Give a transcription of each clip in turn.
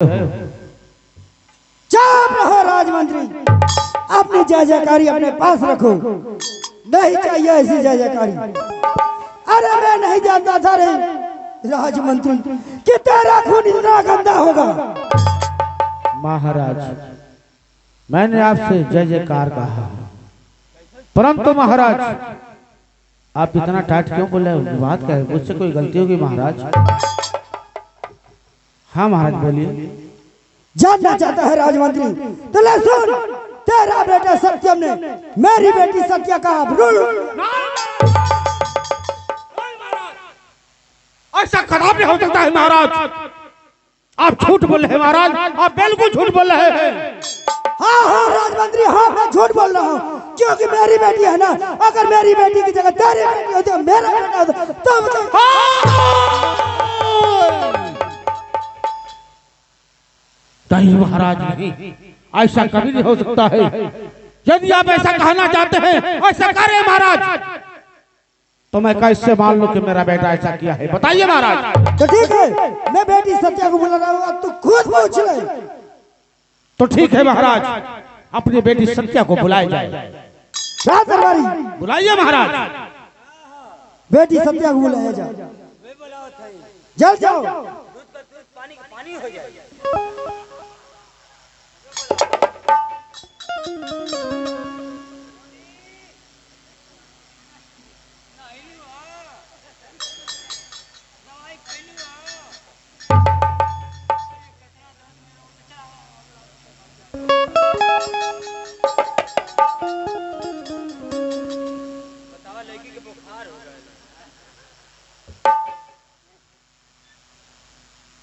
चुप रहो राजमंत्री, अपनी जय जयकारी अपने पास रखो। नहीं चाहिए ऐसी जय जयकारी। अरे मैं नहीं जानता था रे राजमंत्री कि तेरा खून इतना गंदा होगा। महाराज, मैंने आपसे जय जयकार कहा, परंतु महाराज आप इतना टाइट क्यों बोले? बात क्या है? मुझसे कोई गलती होगी महाराज? हाँ महाराज बोलिए। जानना चाहता है राजमंत्री तो ले सुन, तेरा बेटा सत्यम ने मेरी बेटी सत्या का ऐसा खराब नहीं हो सकता है महाराज। आप झूठ बोल रहे हैं महाराज, आप बिल्कुल झूठ बोल रहे हैं। हाँ हाँ राजमंत्री, हाँ मैं झूठ बोल रहा हूँ, क्योंकि मेरी बेटी है ना। अगर मेरी बेटी की जगह तेरी बेटी होती, मेरा बेटा होता, तो नहीं महाराज, नहीं, ऐसा कभी नहीं हो सकता है। यदि आप ऐसा कहना चाहते हैं, ऐसा करें महाराज, तो मैं कैसे मान लूं कि मेरा बेटा ऐसा किया है? बताइए महाराज। तो ठीक है, मैं बेटी सत्या को बुला रहा हूँ, तू खुद पूछ ले। तो ठीक है महाराज, अपनी बेटी सत्या को बुलाया जाए। बुलाइए महाराज। बेटी सत्या को बुलाया जाए, जल्द जाओ। पानी हो जाए।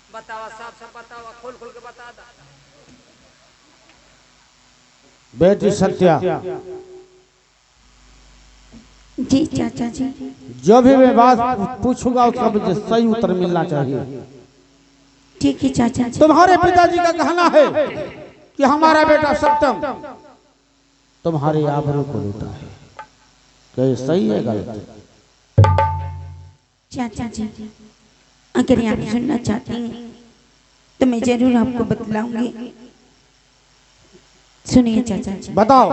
बतावा साफ साफ बतावा, खोल खोल के बता दा। बेटी सत्या, जी चाचा जी, जो भी मैं बात पूछूंगा उसका मुझे सही उत्तर मिलना चाहिए। ठीक है चाचा जी। तुम्हारे पिताजी का कहना है कि हमारा बेटा सत्यम तुम्हारी आबरू को लूटा है, क्या ये सही है गलत है? चाचा जी, अगर आप सुनना चाहते हैं तो मैं जरूर आपको बतलाऊंगी। सुनिए चाचा जी। बताओ।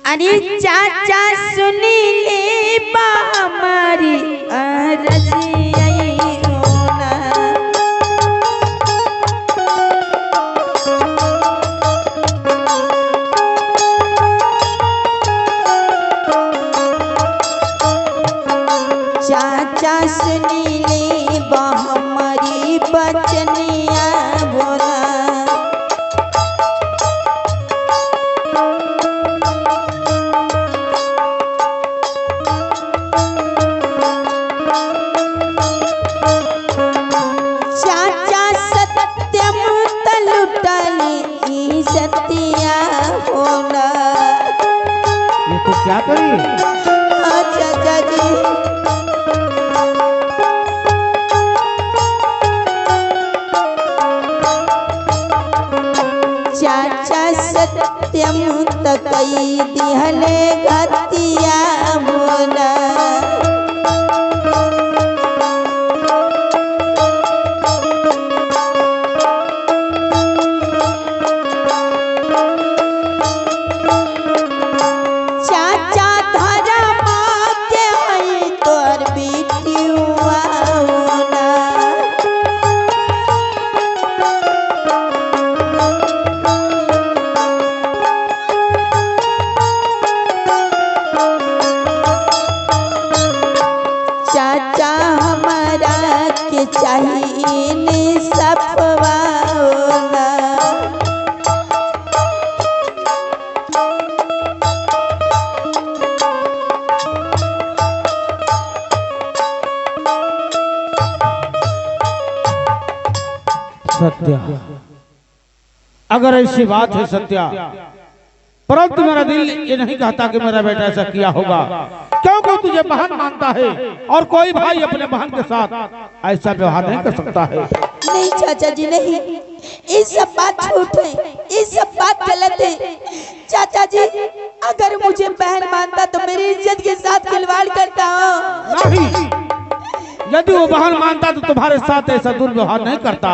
अरे चाचा सुनी ले बा हमारी अरजिया होना। चाचा सुनी ले बा हमारी बचनिया बोला। चाचा सत्यम तलुटली सत्या बोला। ये तो क्या करी? चाचा जी, चाचा सत्यम तकई दिहले घतिया बोला। चाचा धर्मा के हई तोर बेटिया होना। चाचा हमारा के चाहिए ने सपवा होना। सत्या, अगर ऐसी बात है सत्या, परंतु मेरा दिल ये नहीं कहता कि मेरा बेटा ऐसा किया होगा, क्योंकि तुझे बहन मानता है और कोई भाई अपने बहन के साथ ऐसा व्यवहार नहीं कर सकता है। नहीं चाचा जी, नहीं, ये सब बात झूठ है, ये सब बात गलत है। चाचा जी, अगर मुझे बहन मानता तो मेरी इज्जत के साथ खिलवाड़ करता हो। नहीं, यदि वो बहन मानता तो तुम्हारे साथ ऐसा दुर्व्यवहार नहीं करता।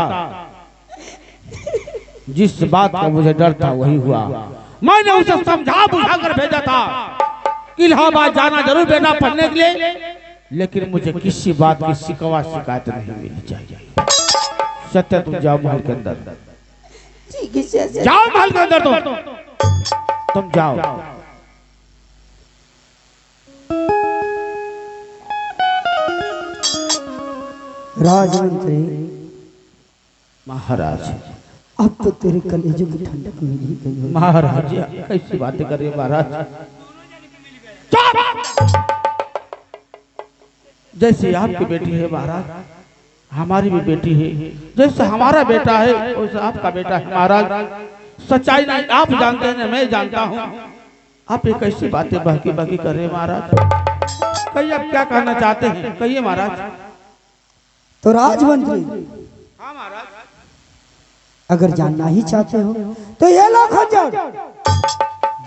जिस बात का मुझे डर था वही हुआ। मैंने उसे समझा बुझा कर भेजा था कि इलाहाबाद जाना जरूर बेटा पढ़ने के लिए, लेकिन मुझे किसी बात की शिकायत नहीं मिलनी चाहिए। सत्य तुम जाओ महल के अंदर। ठीक है चाचा। जाओ महल के अंदर, तुम जाओ। राजमंत्री महाराज, अब तो तेरे कलेजों की ठंडक मिल ही गई होगी। महाराज कैसी बातें कर रहे हैं महाराज। जैसे आपकी बेटी है महाराज, हमारी भी बेटी है। जैसे हमारा बेटा है वैसे आपका बेटा है महाराज। सच्चाई नहीं आप जानते हैं, मैं जानता हूँ। आप ये कैसी बातें बहकी बहकी कर रहे हैं महाराज। कहिए आप क्या कहना चाहते हैं, कहिए महाराज। तो राजमंत्री, हाँ महाराज। अगर जानना ही चाहते हो तो ये लो खंजर।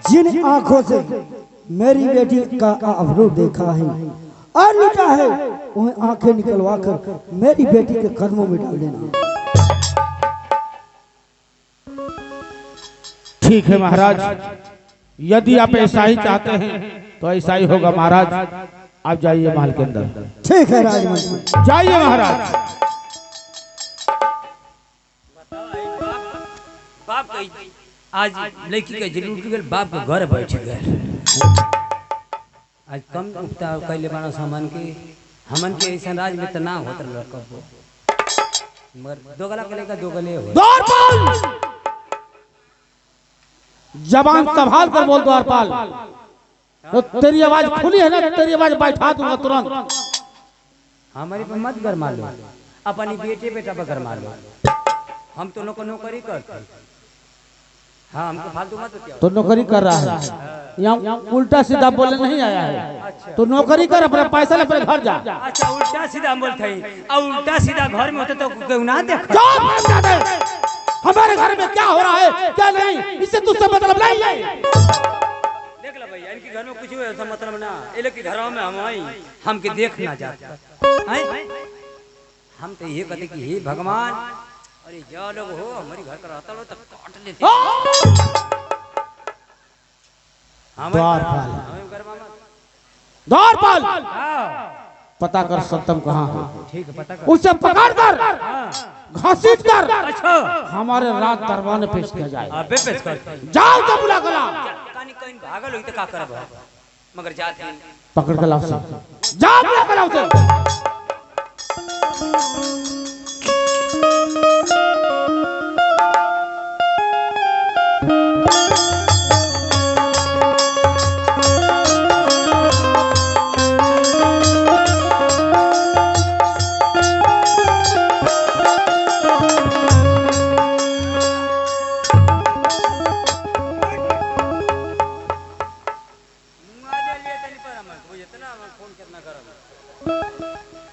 जिन आंखों से मेरी बेटी का अवरूप देखा है और लुटा है, उन्हें आंखें निकलवा कर मेरी बेटी के कदमों में डाल देना। ठीक है महाराज, यदि आप ऐसा ही चाहते हैं तो ऐसा ही होगा महाराज। आप जाइए महल के अंदर। ठीक है राजमंत्री, जाइए महाराज। बाप कही आज लड़की के जरूर उठ गए, बाप के घर बैठ गए। आज कम उठता कैले बाना सामान के, हमन के ऐसा राज में तो ना होता लड़का को, मगर दो गला के लेकर दो गले हो। द्वारपाल, जबान संभाल कर बोल द्वारपाल। तो तेरी आवाज खुली है ना, तेरी आवाज बैठा दूंगा तुरंत। हमारी पे मत गरमा लो, अपनी बेटे बेटा पर गरमा लो। हम तो नौकरी करते। हाँ, हमको फालतू मत बताओ। तो नौकरी कर रहा है, यहाँ उल्टा सीधा बोलने नहीं आया है। तो नौकरी कर, अपना पैसा ले, अपने घर जा। अच्छा, उल्टा सीधा बोलते हैं, और उल्टा सीधा घर में होते तो क्यों ना देख। हमारे घर में क्या हो रहा है क्या नहीं, इससे तुझसे मतलब नहीं है। देख लो भैया, इनके घर में कुछ ऐसा मतलब ना, ये की घरों में हम आई, हमके देखना जाता है। हम तो ये कहते कि हे भगवान, अरे जो लोग हो हमारी घर का रहता लो तब काट लेते। द्वारपाल, पता कर सत्यम कहाँ है। ठीक है, पता कर। उसे पकड़ कर, घसीट कर, अच्छा, हमारे राज दरबार में पेश किया जाए। अबे पेश कर। जाओ तो बुला कर लाओ। कहीं कहीं भागल होई तो का करब, मगर जाते हैं। पकड़ कर लाओ उसे। जाओ बुला कर लाओ उसे।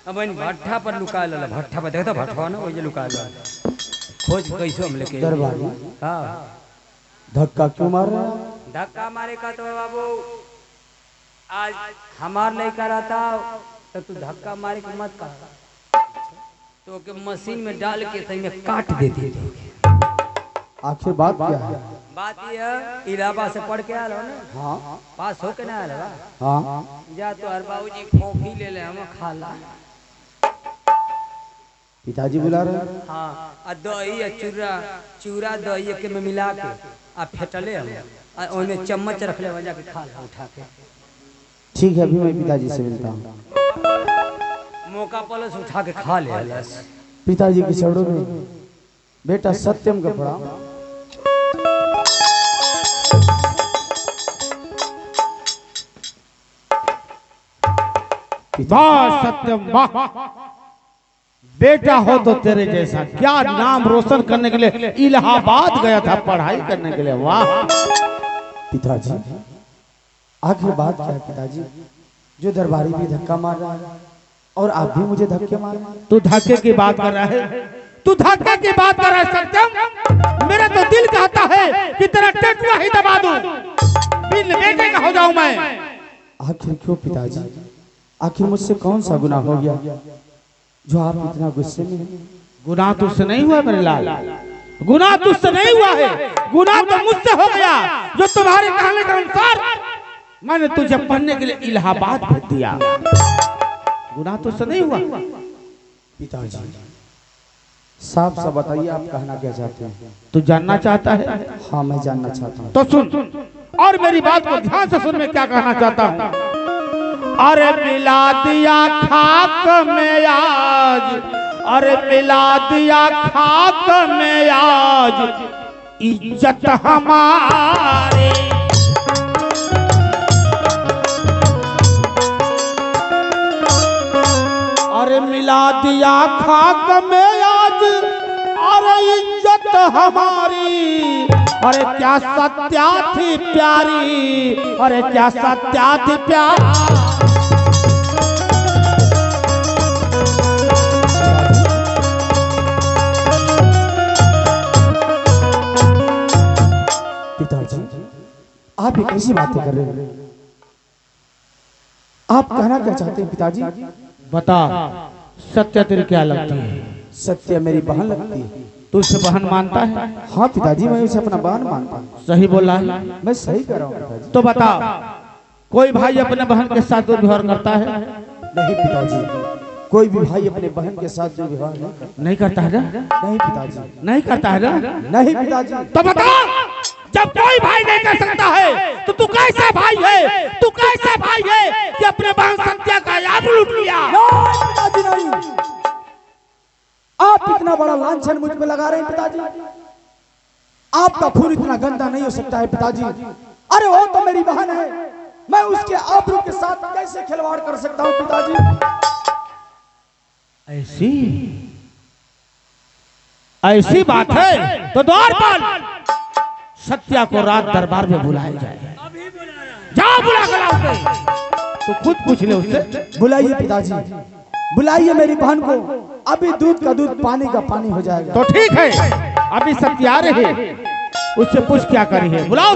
अब इन भट्ठा पर लुका ला, भट्ठा पर देखो भट्ठा ना वही लुका ला। खोज कैसे हम लेके दरबार हाँ, धक्का क्यों मार रहा है? धक्का मारे का तो बाबू आज हमार लड़का रहता तो तू धक्का मारे के मत कहा, तो के मशीन में डाल के सही में काट देती थी। आखिर बात क्या है? बात ये है, इलाहाबाद से पढ़ के आया ना। हाँ पास होके ना आया। हाँ, जा तो हर बाबूजी कॉफी ले ले, हम खा ला। पिताजी बुला रहे हैं। हाँ, आ दही चूरा दही के में मिला के आ फेटले हम, आ ओने चम्मच रख ले, वजह के खा ला उठा के। ठीक है, अभी मैं पिताजी से मिलता हूँ। मौका पलस उठा के खा ले। पिताजी की चरणों में बेटा सत्यम का प्रणाम। वाह सत्यम वाह, बेटा हो तो तेरे जैसा, क्या नाम रोशन करने के लिए इलाहाबाद गया था पढ़ाई करने के लिए। वाह पिताजी, आखिर बात क्या है पिताजी? जो दरबारी भी धक्का मार रहा है और आप भी मुझे धक्के मार रहे हैं। तू धक्के की बात कर रहा है, तू धक्के की बात कर रहा है सत्यम। मेरा तो दिल कहता है कि तेरा टेटुआ ही दबा दूं, बिन बेटे का हो जाऊं मैं। आखिर क्यों पिताजी? आखिर मुझसे कौन सा गुनाह हो गया जो आप इतना गुस्से में हैं। गुनाह तुझसे नहीं हुआ मेरे लाल, गुनाह तुझसे नहीं हुआ है, गुनाह तो मुझसे हो गया जो तुम्हारे कहने के अनुसार मैंने तुझे पढ़ने के लिए इलाहाबाद भेज दिया। गुनाह तुझसे नहीं हुआ। पिताजी साफ साफ बताइए आप कहना क्या चाहते हैं? तू जानना चाहता है? हाँ मैं जानना चाहता हूँ। तो सुन और मेरी बात को ध्यान से सुन। मैं क्या कहना चाहता हूँ। अरे मिला दिया खाक में आज, अरे मिला दिया खाक में आज इज्जत हमारी। अरे मिला दिया खाक में आज, अरे इज्जत हमारी। अरे क्या सत्या थी प्यारी, अरे क्या सत्या थी प्यारी। पिताजी आप ये कैसी बातें कर रहे हैं? आप कहना क्या चाहते हैं पिताजी? बता सत्या तेरी क्या लगती है? सत्या मेरी बहन लगती है। तू उसे बहन मानता है? हाँ पिताजी मैं उसे अपना बहन मानता हूँ। सही बोला है? मैं सही कर रहा हूँ पिताजी। तो बता कोई भाई अपने बहन के साथ दुर्व्यवहार करता है? नहीं पिताजी कोई भी भाई अपने बहन के साथ जो व्यवहार नहीं करता है ना? नहीं पिताजी नहीं करता है ना? नहीं पिताजी। तो बता जब कोई भाई नहीं कर सकता है तो तू कैसा भाई है? तू कैसा भाई है कि अपने बहन सत्या का याद लूट लिया? पिताजी नहीं, आप इतना बड़ा लांछन मुझ पे लगा रहे हैं पिताजी। आपका खून इतना गंदा नहीं हो सकता है पिताजी। अरे वो तो मेरी बहन है, मैं उसके आबरू के साथ कैसे खिलवाड़ कर सकता हूँ पिताजी? ऐसी बात है तो द्वारपाल सत्या को रात दरबार में बुलाया जाए। जाओ बुला कर लाओ। तू खुद पूछ ले उससे। बुलाइए पिताजी बुलाइए मेरी बहन को। अभी दूध का दूध पानी का पानी हो जाएगा। तो ठीक है अभी सत्या आ रहे हैं, उससे पूछ क्या करी है। बुलाओ।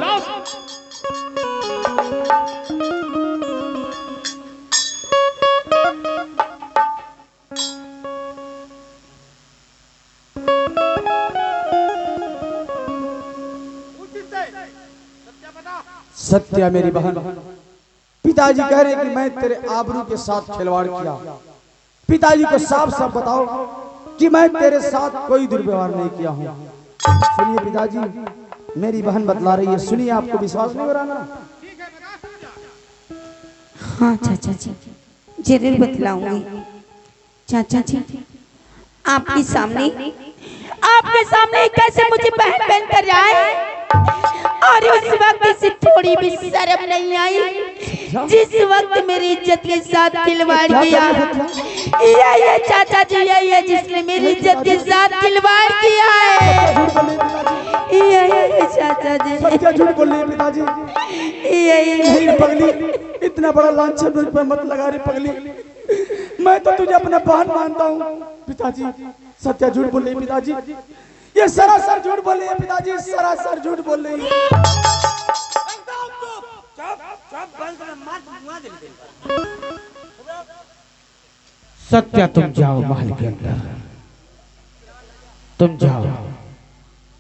सत्या मेरी बहन, पिताजी कह रहे कि मैं तेरे आबरू के साथ खिलवाड़ किया। पिताजी को साफ साफ बताओ कि मैं तेरे साथ कोई दुर्व्यवहार नहीं किया हूँ। सुनिए पिताजी मेरी बहन बतला रही है, सुनिए। आपको विश्वास नहीं हो रहा ना? हाँ चाचा जी जरूर बतलाऊंगी। चाचा जी आपके सामने कैसे मुझे बहन बहन कर रहा है और उस वक्त इसे थोड़ी भी शर्म नहीं आई जिस वक्त मेरी इज्जत के साथ खिलवाड़ किया। ये चाचा जी ये जिसने मेरी इज्जत के साथ खिलवाड़ किया है। ये चाचा जी सत्या झूठ बोल रही है पिताजी। ये पगली इतना बड़ा लांछन मुझ पर मत लगा रही पगली। मैं तो तुझे अपना बहन मानता हूँ पिताजी। सत्या झूठ बोल रही है पिताजी। ये सरासर झूठ बोल रही है पिताजी, सरासर झूठ बोल रही है। सत्या तुम जाओ महल के अंदर, तुम जाओ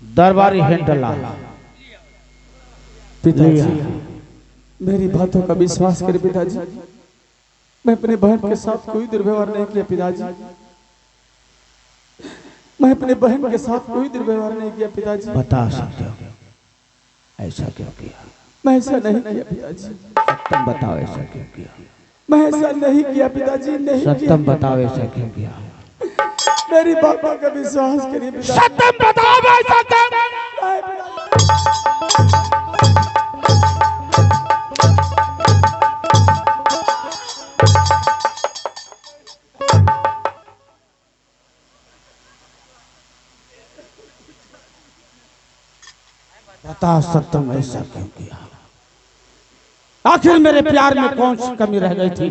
दरबारी हैंडला। पिताजी मेरी बातों का विश्वास करें पिताजी। मैं अपने बहन के साथ कोई दुर्व्यवहार नहीं किया पिताजी। मैं अपने बहन के साथ कोई दुर्व्यवहार नहीं किया पिताजी। बता सकते हो ऐसा क्यों किया? मैं ऐसा नहीं किया पिताजी। सत्यम बताओ ऐसा क्यों किया? मैं ऐसा नहीं किया पिताजी, नहीं सत्यम बताओ ऐसा क्यों किया? मेरी बातों का विश्वास करिए पिताजी। सत्यम बताओ ऐसा क्यों? बता सत्यम ऐसा क्यों किया? आखिर मेरे प्यार में कौन सी कमी रह गई थी?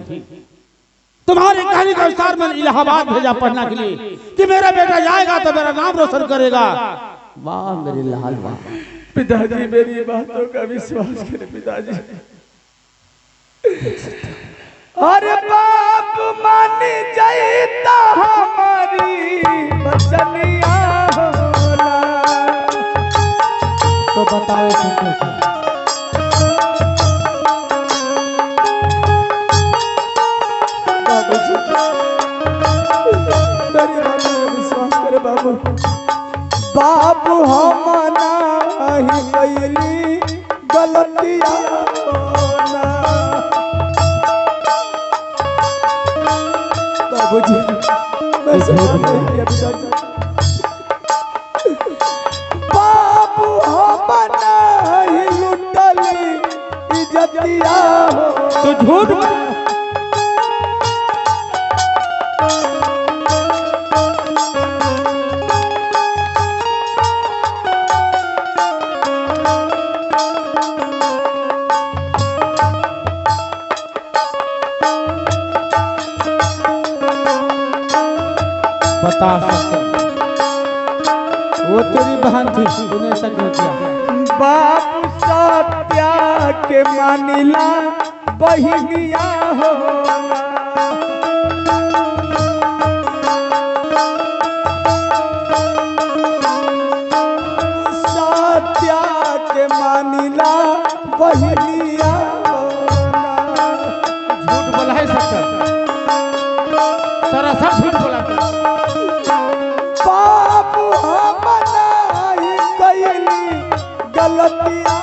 तुम्हारे कहने के अनुसार मैंने इलाहाबाद भेजा पढ़ने के लिए कि मेरा बेटा जाएगा तो मेरा नाम रोशन करेगा। वाह मेरे लाल वाह। पिताजी मेरी बातों का विश्वास करें पिताजी। अरे बाप मान जाता हमारी बचनिया होला। तो बताओ क्यों? बाबूजी मेरी बात में विश्वास करे बाबू। बाबू हम नाही कैली गलतिया होला। बाबूजी मैं समझ नहीं किया पिताजी। बाबू हम नाही लुटली इज्जतिया हो। तो झूठ बता सकते वो तेरी बहन थी, तूने ऐसा क्यों किया? बाप सत्या के मानिला बहिनिया होला। सत्या के मानिला बहिनिया होला। झूठ बोला है सच्चा, सरासर झूठ बोला था। बाप हम नाही कैली गलतिया।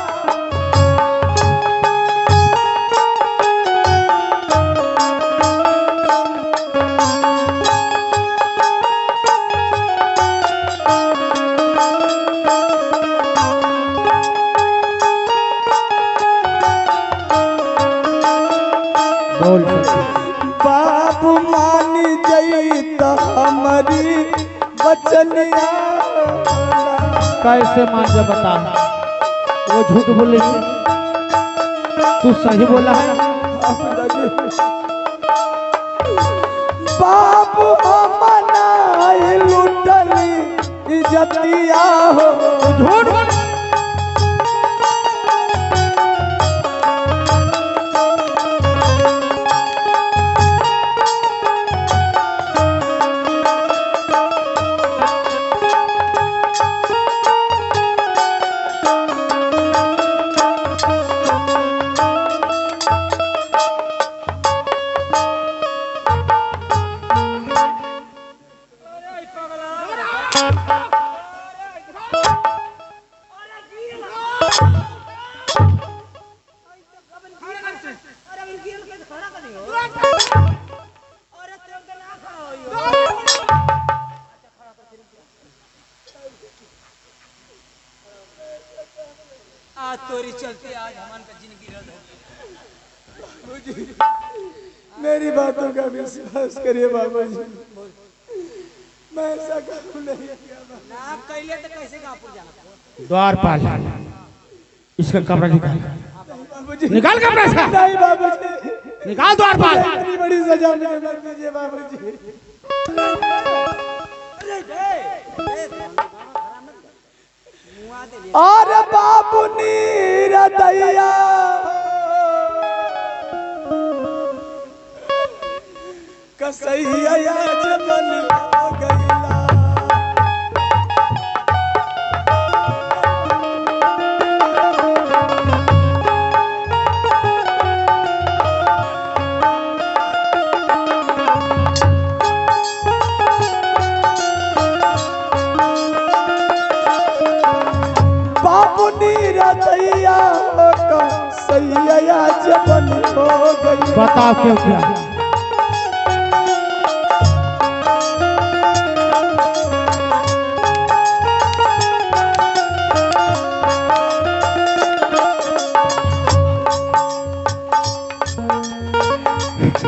बोल बाप मान जईता हमारी बचनिया। कैसे मान जा बता? वो झूठ बोले तू सही बोला है। बाप हम नाही लुटली इज्जतिया हो। झूठ बोल आज तोरी चलती आज हमान का जिंदगी रद्द हो। मेरी बातों का विश्वास करिए बाबा जी। मैं ऐसा करूं नहीं। ना आप कैले तो कैसे कापुर जाना? द्वारपाल, इसका कपड़ा निकाल, बाबूजी निकाल कपड़ा से, नहीं बाबूजी, निकाल द्वारपाल। इतनी बड़ी सजा मुझे मत दीजिए बाबूजी। और बाबू नीर दैया कसैया जबन हो गईला। बाबू नीर दैया कसैया जबन हो गई। बताओ क्यों किया?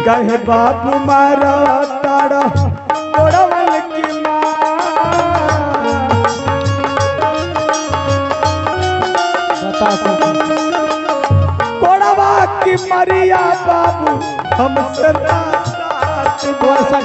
कहे बापू मारा तारा कोड़वल की माँ। बताओ क्यों किया? कोड़वा की मरिया बाबू हमसे रात तो ऐसा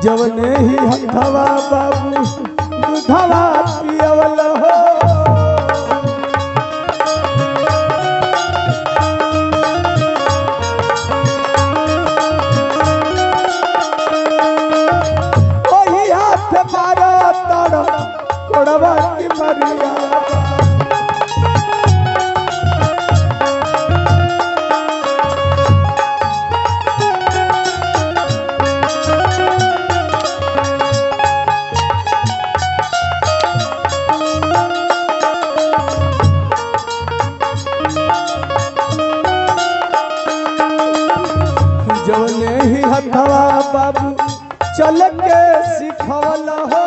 जवने ही हथवा बाबू दूधवा पियवल हो वही हाथ मारा तारा कोड़वा की मरिया जवने ही हथवा बाबू चल के सिखवल हो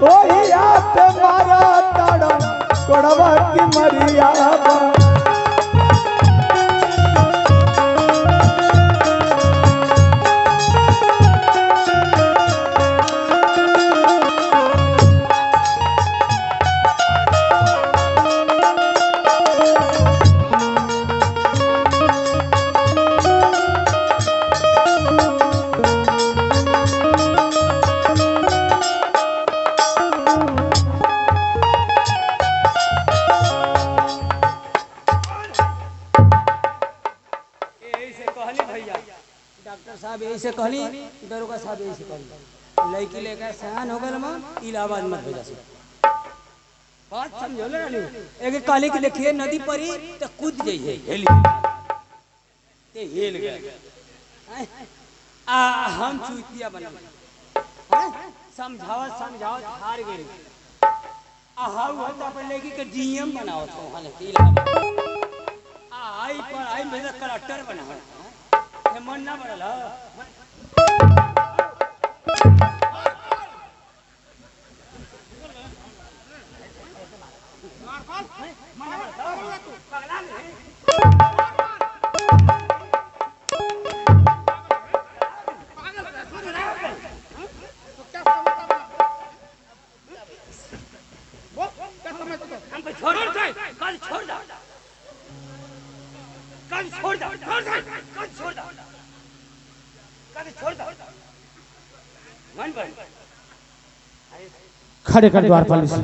वही हाथ मारा ताड़ा कोड़वा की मरिया डॉक्टर साहब यही से कहली, दरोगा साहब यही से कहली, लड़की लेकर सयान हो गल मां इलाहाबाद मत भेजा से बात समझो ले रानी। एक कहली कि देखिए नदी परी तो कूद जाइए हेली ते हेल गया आ हम चूतिया बन समझावत हार गए आ हाउ होता पर लड़की के डीएम बनाओ तो हां इलाहाबाद आई पर आई मेरा कलेक्टर बनाओ मन ना पड़ल खड़े कर द्वारपाल से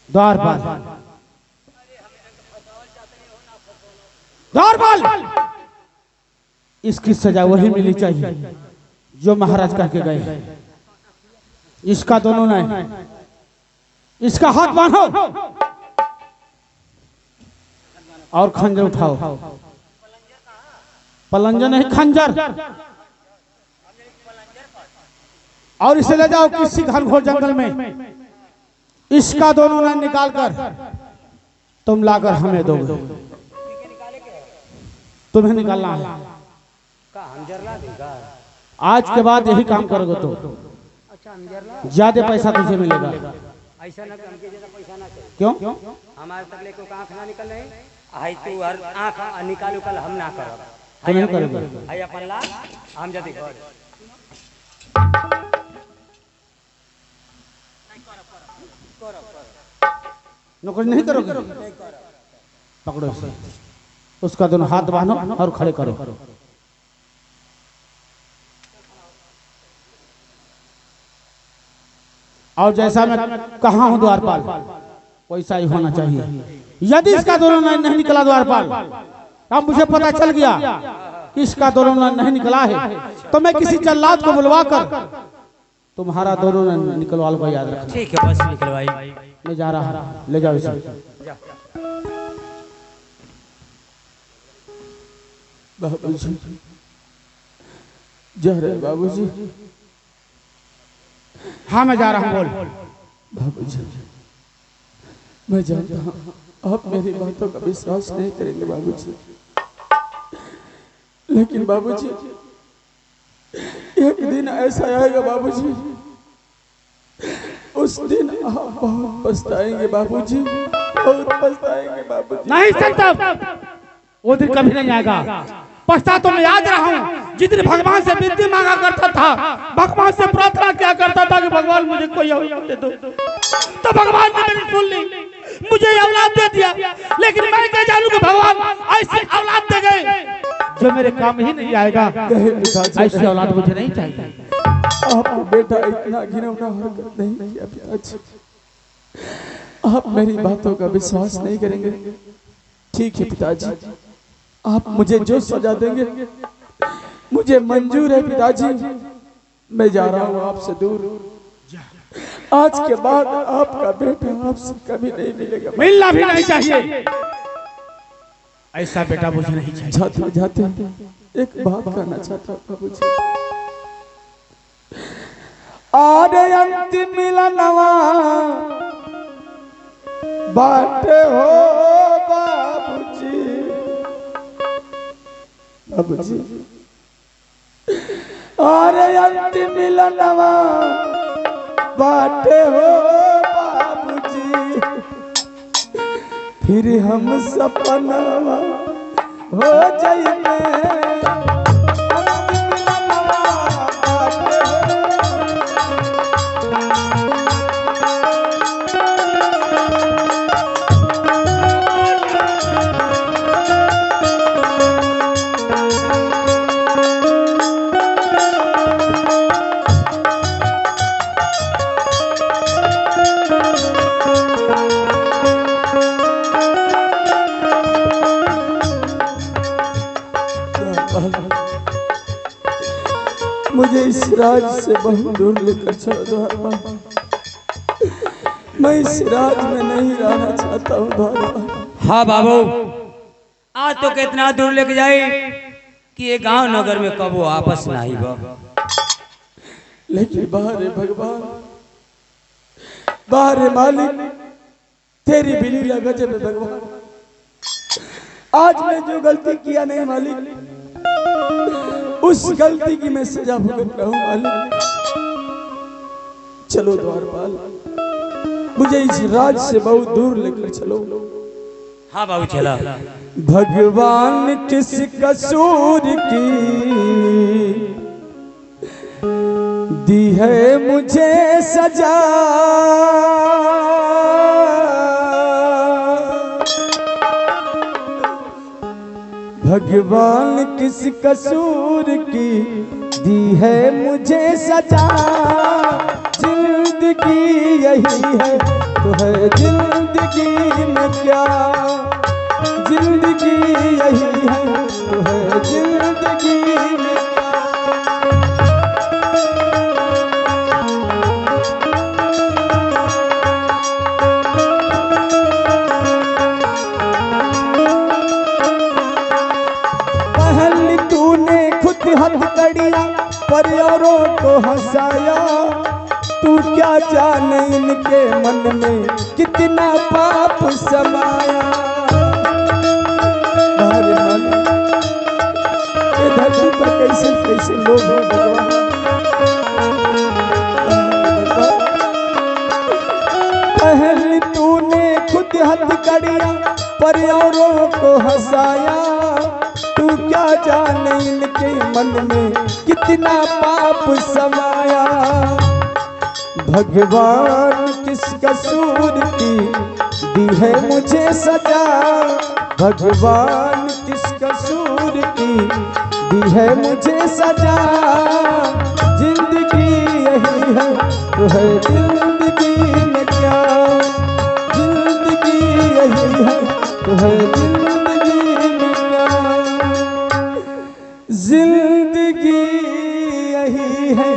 द्वारपाल द्वारपाल इसकी सजा वही मिलनी चाहिए जो महाराज कह के गए। इसका दोनों नहीं, इसका हाथ बांधो और खंजर उठाओ। पलंजर नहीं खंजर, और इसे ले जाओ किसी घनघोर जंगल में। इसका दोनों ने निकाल कर तुम लाकर हमें दोगे। तुम्हें निकालना है, आज के बाद यही काम करोगे तो ज्यादा पैसा तुझे मिलेगा। ऐसा ना हमके ज्यादा पैसा ना चाहिए। क्यों? हमारे तक लेको आंख ना निकल रही आई तू हर आंख निकाल उकल हम ना करब। तुम नहीं करोगे। आई अपन ला हम जदी कर नौकरी नहीं करोगे? पकड़ो इसे, उसका दोनों हाथ बांधो और खड़े करो। और जैसा मैं कहा हूं द्वारपाल वैसा ही होना चाहिए। यदि इसका दोनों नहीं निकला द्वारपाल, अब मुझे पता चल गया कि इसका दोनों नहीं निकला है, तो मैं किसी जल्लाद को बुलवा कर तुम्हारा दोनों निकलवा को याद रखना। ठीक है, बस निकलवाई। मैं जा रहा, ले जाओ इसे। बाबूजी, जा रहे बाबूजी। हाँ मैं जा रहा हूँ, बोल। बाबूजी, मैं जानता हूँ आप मेरी बातों का विश्वास नहीं करेंगे बाबूजी, लेकिन बाबूजी एक दिन ऐसा आएगा बाबूजी, उस दिन आप बहुत पछताएंगे बाबूजी, बहुत पछताएंगे बाबूजी। नहीं सकता, वो दिन कभी नहीं आएगा। पछता तो मैं आज रहा हूँ। जिस दिन भगवान से विनती मांगा करता था, भगवान से प्रार्थना किया करता था कि भगवान मुझे कोई औलाद दे दो, तो भगवान ने मेरी सुन ली, मुझे औलाद दे दिया। लेकिन मैं क्या जानूं कि भगवान ऐसी औलाद दे गए जो मेरे काम ही नहीं आएगा। ऐसी औलाद मुझे नहीं चाहिए। आपका बेटा इतना घिनौना हरकत नहीं किया पिताजी, आप मेरी बातों का विश्वास नहीं करेंगे। ठीक है पिताजी, आप मुझे जो सजा देंगे मुझे मंजूर है पिताजी। मैं जा रहा हूँ आपसे दूर। आज के बाद आपका बेटा आपसे कभी नहीं मिलेगा, मिलना भी नहीं चाहिए। ऐसा बेटा मुझे नहीं चाहिए। जाते जाते एक बात कहना चाहता हूँ बाबूजी, आज अंतिम मिलनवा बाटे हो बाबूजी, बाबूजी आज अंतिम मिलनवा बाटे हो बाबूजी, फिर हम सपनवा हो जाइए। मुझे इस राज से बहुत दूर लेकर चलो द्वारपाल, मैं इस राज में नहीं रहना चाहता हूँ द्वारपाल। हाँ बाबू, आज तो कितना दूर लेके जाए कि ये गांव नगर में कब वो आपस ना ही बा। लेकिन बाहर है भगवान, बाहर है मालिक, तेरी बिली गजब है भगवान। आज मैं जो गलती किया नहीं मालिक, उस गलती की मैं सजा भुगत रहा हूं मालिक। चलो द्वारपाल, मुझे इस राज से बहुत दूर लेकर चलो। हाँ बाबू चला। भगवान किस कसूर की दी है मुझे सजा, भगवान किस कसूर की दी है मुझे सजा। जिंदगी यही है तो है जिंदगी में क्या, जिंदगी यही है तो है जिंदगी में क्या। पहल तूने खुद हथकड़ियां पर औरों को हंसाया, तू क्या जाने इनके मन में कितना पाप समाया। धरती पर कैसे कैसे लोग हैं भगवान। पहले तूने खुद हथकड़ियां पर औरों को हंसाया, तू क्या जाने इनके मन में कितना पाप समाया। भगवान किस कसूर की दी है मुझे सजा, भगवान किस कसूर की दी है मुझे सजा। जिंदगी यही है तो है जिंदगी में क्या, जिंदगी यही है तो है जिंदगी में क्या। जिंदगी यही है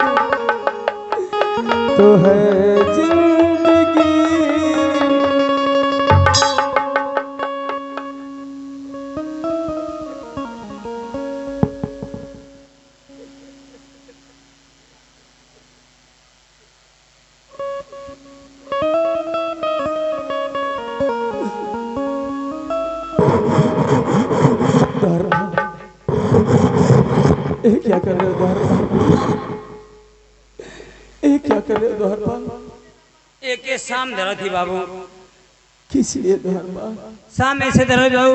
तो है जिंदगी। कर रहे हो द्वारपाल? ये क्या कर रहे हो द्वारपाल? एक शाम धरा थी बाबू, किस लिए द्वारपाल? शाम ऐसे धरा जाऊ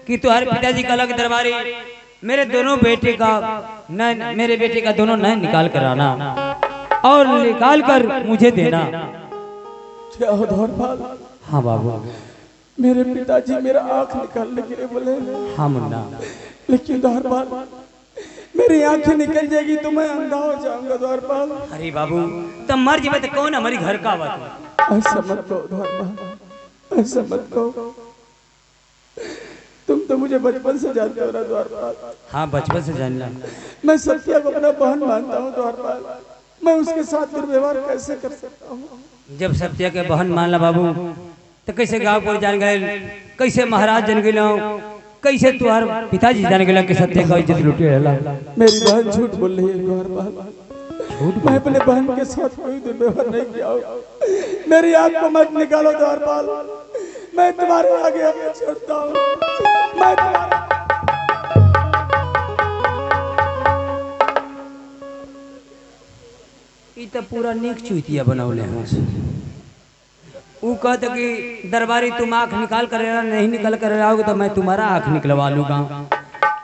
कि तुम्हारे पिताजी का अलग दरबारी, मेरे दोनों बेटे का न, मेरे बेटे का दोनों नैन निकाल कर आना और निकाल कर मुझे देना। क्या हो द्वारपाल? हाँ बाबू। मेरे पिताजी मेरा आंख निकालने के लिए बोले। हाँ मुन्ना। लेकिन द्वारपाल मेरी आंखें निकल जाएगी तो मैं अंधा हो जाऊंगा द्वारपाल। अरे बाबू तब मर जाए तो कौन हमारी घर का बात? ऐसा मत कहो द्वारपाल, ऐसा मत कहो। तुम तो मुझे बचपन से जानते हो ना द्वारपाल। हाँ बचपन से जानना। मैं सत्या को अपना बहन मानता हूँ द्वारपाल। मैं उसके साथ दुर्व्यवहार कैसे कर सकता हूँ? जब सत्या के बहन मानला बाबू तो कैसे गांव को जान गए, कैसे महाराज जान गए, कैसे तुहार पिताजी जान गए कि सत्या का इज्जत लुटे रहला? मेरी बहन झूठ बोल रही है द्वारपाल। मैं अपने बहन के साथ कोई दुर्व्यवहार नहीं किया हूँ। मेरी आंख को मत निकालो द्वारपाल, मैं तुम्हारे आगे छोड़ता हूँ। मैं तो पूरा नीक चुतिया बनौले हैं। वो कहते कि दरबारी तुम आंख निकाल कर नहीं निकल कर आओगे तो मैं तुम्हारा आंख निकलवा लूंगा।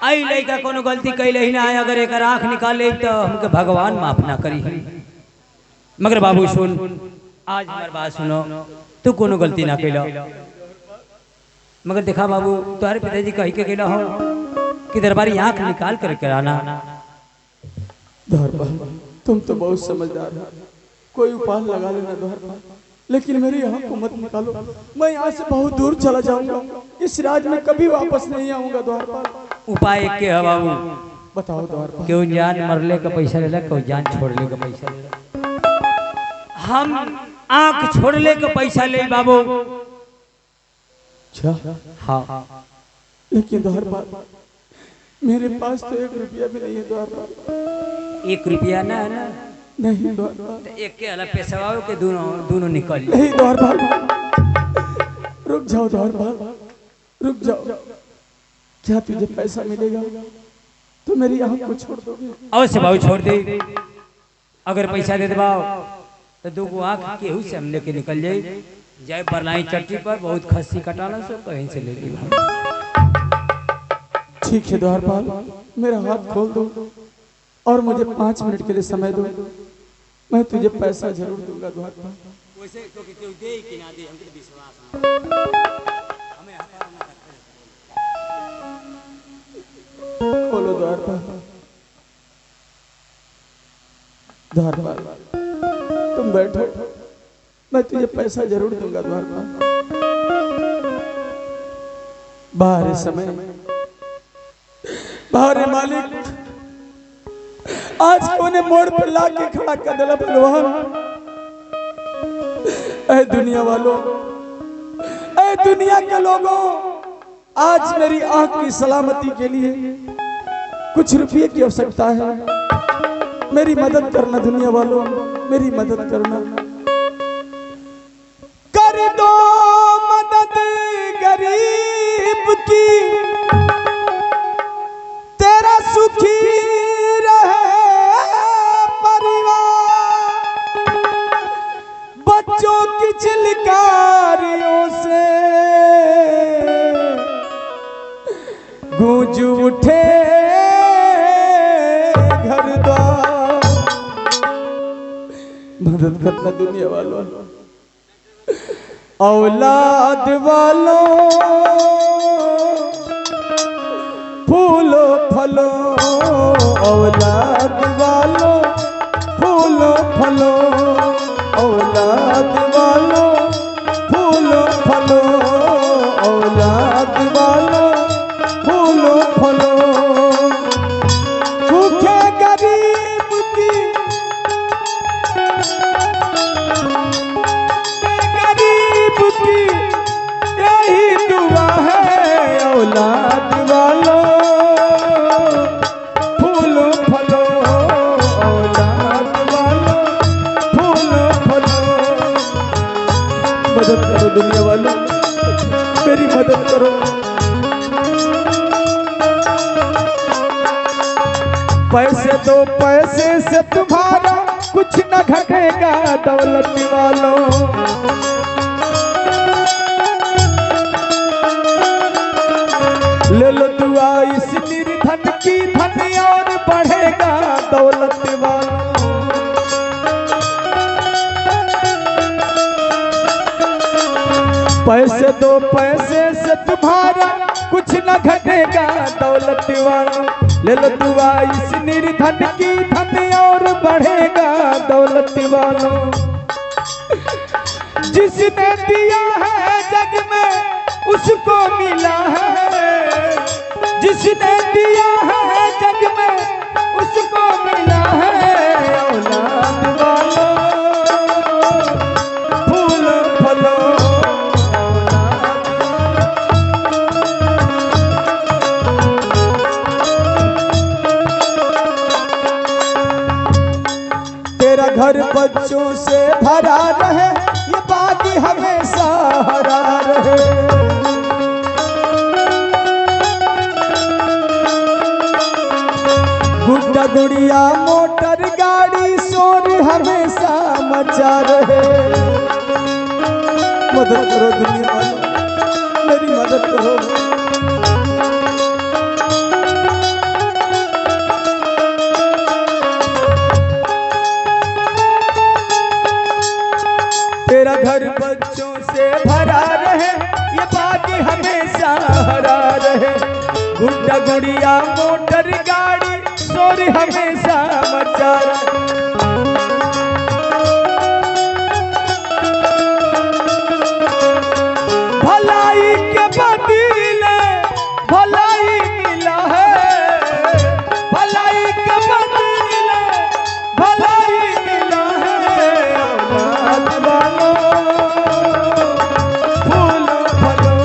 आई लड़का कोनो गलती कैले ही ना है, अगर एक आंख निकाल ले तो हमके भगवान माफ ना करी। मगर बाबू सुन, आज हमारी बात सुनो, तू कोनो गलती ना कैला। मगर देखा बाबू तुम्हारे पिताजी कही के कैला हो कि दरबारी आंख निकाल कर कराना। द्वारपाल तुम तो बहुत समझदार हो, कोई उपाय लगा लेना द्वारपाल, लेकिन मेरी आंख को मत निकालो। मैं यहाँ से बहुत दूर चला जाऊंगा, इस राज में कभी वापस नहीं आऊंगा द्वारपाल। उपाय एक के है बाबू, बताओ द्वारपाल। क्यों जान मरले का पैसा लेला, क्यों जान छोड़ले का पैसा लेला? हम आंख छोड़ले का पैसा ले बाबू। अच्छा हाँ लेकिन द्वारपाल मेरे पास तो 1 रुपया भी नहीं है द्वारपाल। 1 रुपया ना है ना? नहीं द्वारपाल। तो एक के अलग पैसा आओ के दोनों निकल। नहीं द्वारपाल, रुक जाओ द्वारपाल, रुक जाओ। क्या तुझे पैसा मिलेगा तो मेरी आंख को छोड़ दोगे? अवश्य बाबू छोड़ दे। अगर पैसा दे दबाओ तो 2 आंख केहू से हम लेके निकल जाए। जाए बरलाई चट्टी पर बहुत खस्सी कटाना से कहीं से ले ली। ठीक है द्वारपाल, मेरा हाथ खोल दो और मुझे 5 मिनट के लिए समय दो। मैं तुझे पैसा जरूर दूंगा द्वारपाल। वैसे तो कि तू दे कि ना दे हमके विश्वास हमें खोलो द्वारपाल। द्वारपाल तुम बैठो, मैं तुझे पैसा जरूर दूंगा द्वारपाल। बाहर है समय, बाहर है मालिक। आज कोने मोड़ पर लाके खड़ा कर दिला पहलवान। ऐ दुनिया वालों, ऐ दुनिया के लोगों, आज मेरी आंख की सलामती के लिए कुछ रुपये की आवश्यकता है। मेरी मदद करना दुनिया वालों, मेरी मदद करना। कर दो मदद गरीब की, तेरा सुखी रहे परिवार। बच्चों की चिलकारियों से गूंज उठे घर द्वार। मदद करना दुनिया वालों, औलाद वालों, फूलो फलो। औलाद वालों फूलो फलो, औलाद वालों फूलो फलो, औलाद वालों फूलो फलो। भूखे गरीब की, गरीब की यही दुआ है। औलाद वालों फूलो फलो, औलाद वालों फूलो फलो। मदद करो दुनिया वालों, मेरी मदद करो। पैसे दो पैसे से तुम्हारा कुछ न घटेगा दौलत वालों। ले लो दुआ इस निर्धन की, धन और बढ़ेगा दौलत वालों। पैसे दो पैसे से तुम्हारा कुछ न घटेगा दौलत वालों। ले लो दुआ इस निर्धन की, धन और बढ़ेगा दौलत वालों। जिसने दिया है जग में उसको मिला है, जिसने दिया है जग में उसको मिला है। औलाद वालों फूल फलो, तेरा घर बच्चों से भरा रहे, ये बाकी हमेशा हरा रहे। गुड्डा गुड़िया मोटर गाड़ी शोर हमेशा मचा रहे। मदद करो दुनिया वालों, मेरी मदद करो। तेरा घर बच्चों से भरा रहे, ये बाकी हमेशा हरा रहे। गुड्डा गुड़िया मोटर गाड़ी शोर हमेशा मचा रहे। भलाई के बदले भलाई मिला है, भलाई के बदले भलाई मिला है। औलाद वालों फूल फलो,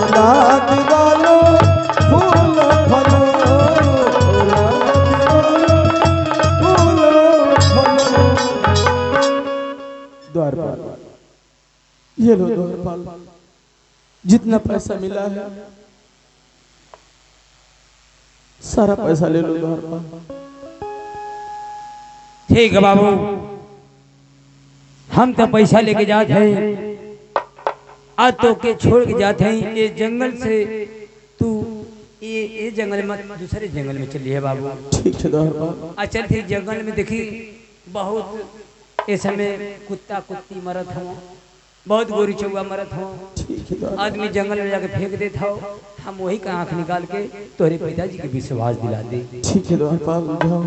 औलाद वालों फूल फलो, फूल फलो। द्वारपाल, ये लो द्वारपाल, जितना पैसा मिला है सारा पैसा ले लो द्वारपाल। ठीक है बाबू, हम तो पैसा लेके जाते हैं, आज तो के छोड़ के जाते हैं। ये जंगल से तू ये जंगल में दूसरे जंगल में चलिए बाबू। ठीक है द्वारपाल। आज चल थे जंगल में, देखी बहुत इस समय कुत्ता कुत्ती मरत हो, बहुत गोरी चौवा मरत हो। ठीक है द्वारपाल। आदमी जंगल में जाके फेंक देता हो, हम वही का आंख निकाल के तोहरे पिताजी के विश्वास दिला दे। ठीक है द्वारपाल, जाओ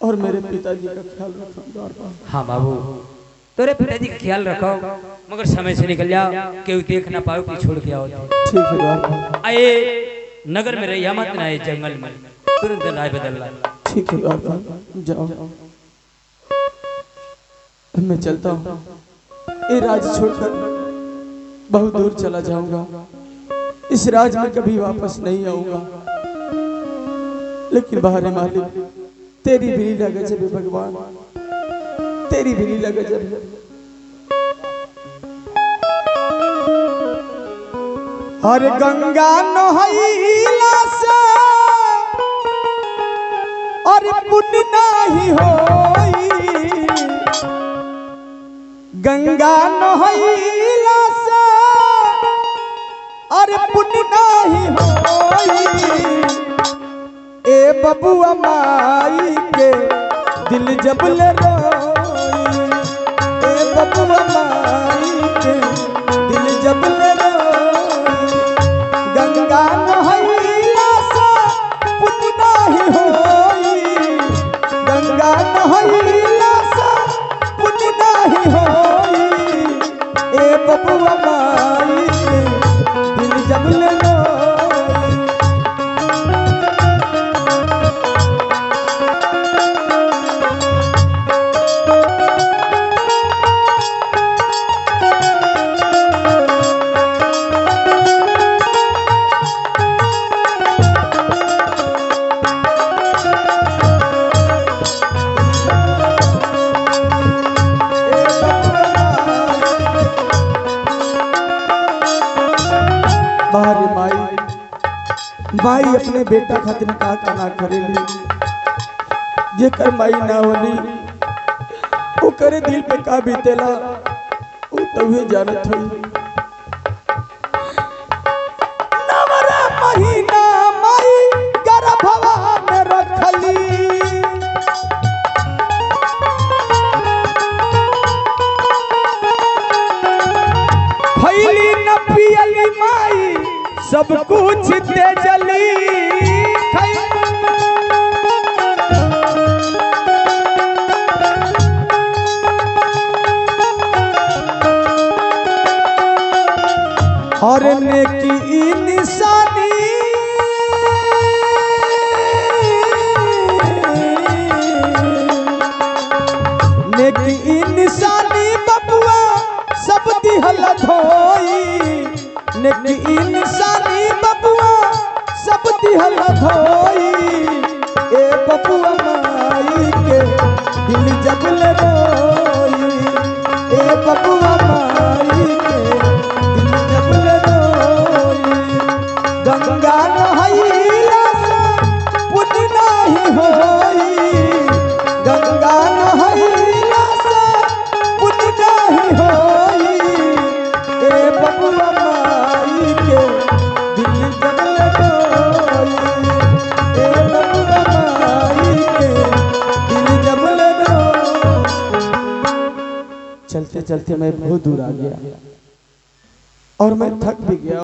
और मेरे पिताजी का ख्याल रखो द्वारपाल। हाँ बाबू, तोरे पिताजी का ख्याल रखो, मगर समय से निकल जाओ, केहू देख ना पाओ कि छोड़ के आओ। ठीक है द्वारपाल। आए नगर में रहिया मत ना, जंगल में तुरंत राय बदल। ठीक है द्वारपाल, जाओ। मैं चलता हूँ, ये राज छोड़कर बहुत दूर चला जाऊंगा। इस राज में कभी वापस नहीं आऊंगा। लेकिन बाहर मालिक, तेरी भी लीला गजब है भगवान, तेरी भी लीला गजब है। हर गंगा नहैला से और पुण्य नहीं होई, गंगा नहैला से और पुण्य नहीं होई। ए बबुआ माई के दिल जब ले रोई, ए बबुआ माई के दिल जब ले रोई। गंगा नहैला से पुण्य नहीं होई, गंगा नहैला से पुण्य नहीं होई। ए बबुआ माई के दिल जब ले रोई। बाहर माई माई अपने बेटा खातिर का ना करेली, जेकर माई ना होली वो करे दिल पे का बीतेला वो तभी जानत हुई। नवरा महीना माई गर्भवा में रखली, खैली न पियली माई सब कुछ तेजली, और नेकी निशानी नेकी निशानी बबुआ सब दिहल धोई, नेकी निशानी बबुआ सब दिहल धोई। ए बबुआ माई के दिल जब ले रोई, ए बबुआ माई के दिल जब ले रोई। गंगा नहैला से पुण्य नहीं होई, गंगा नहैला से पुण्य नहीं होई। ए बबुआ माई के दिल जब ले रोई, ए बबुआ माई के दिल जब ले रोई। चलते चलते मैं बहुत दूर आ गया और मैं थक भी गया।